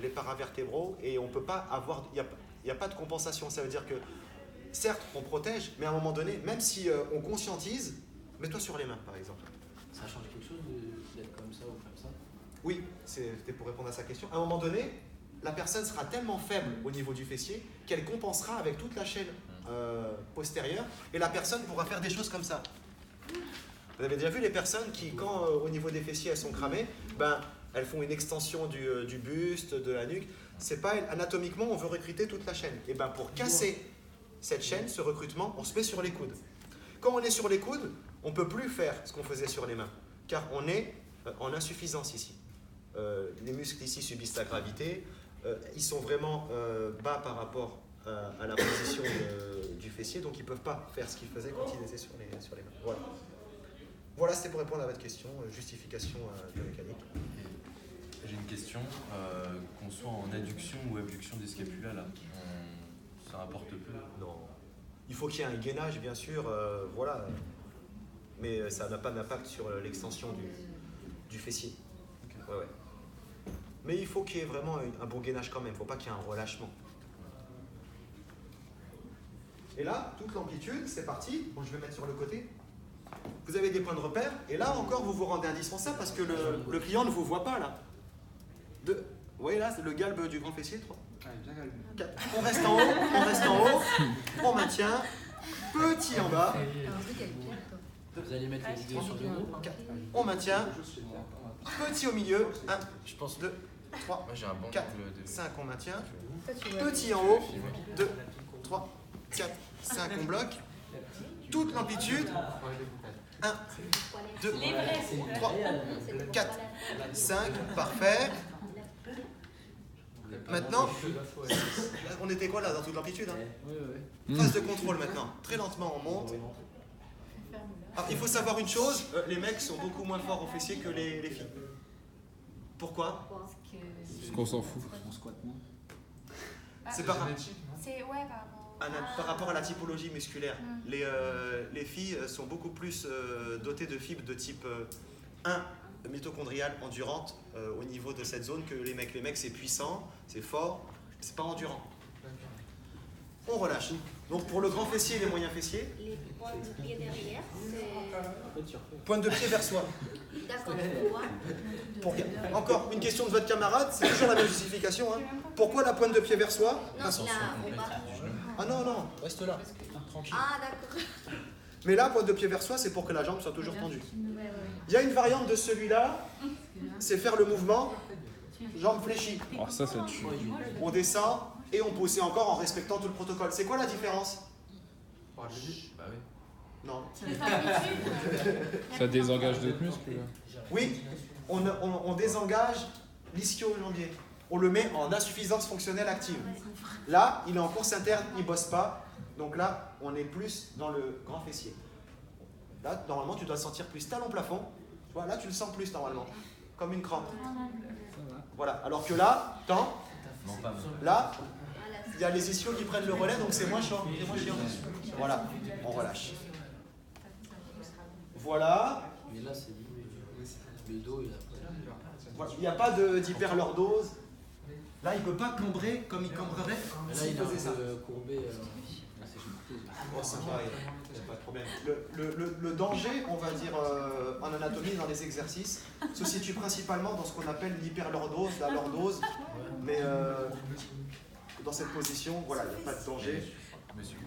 les paravertébraux et on peut pas avoir, il n'y a pas de compensation. Ça veut dire que, certes, on protège, mais à un moment donné, même si on conscientise, mets-toi sur les mains, par exemple. Ça change quelque chose d'être comme ça ou comme ça? Oui, c'était pour répondre à sa question. À un moment donné, la personne sera tellement faible au niveau du fessier qu'elle compensera avec toute la chaîne postérieure et la personne pourra faire des choses comme ça. Vous avez déjà vu les personnes qui, quand au niveau des fessiers elles sont cramées, ben, elles font une extension du buste, de la nuque. C'est pas anatomiquement, on veut recruter toute la chaîne. Et ben pour casser cette chaîne, ce recrutement, on se met sur les coudes. Quand on est sur les coudes, on ne peut plus faire ce qu'on faisait sur les mains, car on est en insuffisance ici. Les muscles ici subissent la gravité, ils sont vraiment bas par rapport à la position du fessier, donc ils ne peuvent pas faire ce qu'ils faisaient quand ils étaient sur les mains. Voilà. Voilà, c'était pour répondre à votre question, justification biomécanique. J'ai une question, qu'on soit en adduction ou abduction des scapula, là, ça rapporte peu? Non. Il faut qu'il y ait un gainage, bien sûr, voilà. Mais ça n'a pas d'impact sur l'extension du fessier. Okay. Ouais, ouais. Mais il faut qu'il y ait vraiment un bon gainage quand même, il ne faut pas qu'il y ait un relâchement. Et là, toute l'amplitude, c'est parti. Bon, je vais mettre sur le côté. Vous avez des points de repère, et là encore, vous vous rendez indispensable parce que le client ne vous voit pas, là. Vous voyez là, c'est le galbe du grand fessier, 3. On reste en haut, on maintient, petit en bas. Vous allez mettre les vidéos sur le dos? On maintient, petit au milieu, 1, Je pense 2, 3, moi j'ai un bon 4, angle de... 5, on maintient, petit en haut, 2, 3, 4, 5, on bloque, toute l'amplitude, 1, 2, 3, 4, 5, parfait. Maintenant, on était quoi là dans toute l'amplitude, hein? Phase de contrôle maintenant, très lentement on monte. Alors, il faut savoir une chose, les mecs sont beaucoup moins forts au fessier que les filles. Pourquoi? Parce qu'on s'en fout. On squatte moins. C'est par Par rapport à la typologie musculaire. Les filles sont beaucoup plus dotées de fibres de type 1 mitochondriale endurante au niveau de cette zone que les mecs. Les mecs, c'est puissant, c'est fort, c'est pas endurant. On relâche. Donc pour le grand fessier et les moyens fessiers, Les points de pied derrière, c'est... pointe de pied vers soi. D'accord, Encore une question de votre camarade, c'est toujours la même justification. Hein. Pourquoi la pointe de pied vers soi? Non, là, au bas. Ah non, non, reste là, tranquille. Ah, d'accord. Mais là, pointe de pied vers soi, c'est pour que la jambe soit toujours tendue. Il y a une variante de celui-là, c'est faire le mouvement, jambe fléchie. Alors ça tue. On descend et on pousse, et encore en respectant tout le protocole. C'est quoi la différence? Bah oui. Non. Ça désengage d'autres muscles là. Oui, on désengage l'ischio-jambier. On le met en insuffisance fonctionnelle active. Là, il est en course interne, il ne bosse pas. Donc là, on est plus dans le grand fessier. Là, normalement, tu dois sentir plus talon plafond. Tu vois, là, tu le sens plus normalement, comme une crampe. Voilà. Alors que là, Non, pas moi. là, il y a les ischios qui prennent le relais, donc c'est moins chiant. Voilà, on relâche. Voilà. Mais là, c'est le dos, il a... Voilà. Il n'y a pas d'hyperlordose. Là, il ne peut pas cambrer comme il cambrerait Mais là, s'il il a un faisait ça. peu courbé. C'est Bon, c'est pareil, c'est pas de problème. Le danger, on va dire, en anatomie, dans les exercices, se situe principalement dans ce qu'on appelle l'hyperlordose, la lordose. Mais dans cette position, voilà, il n'y a pas de danger. Monsieur,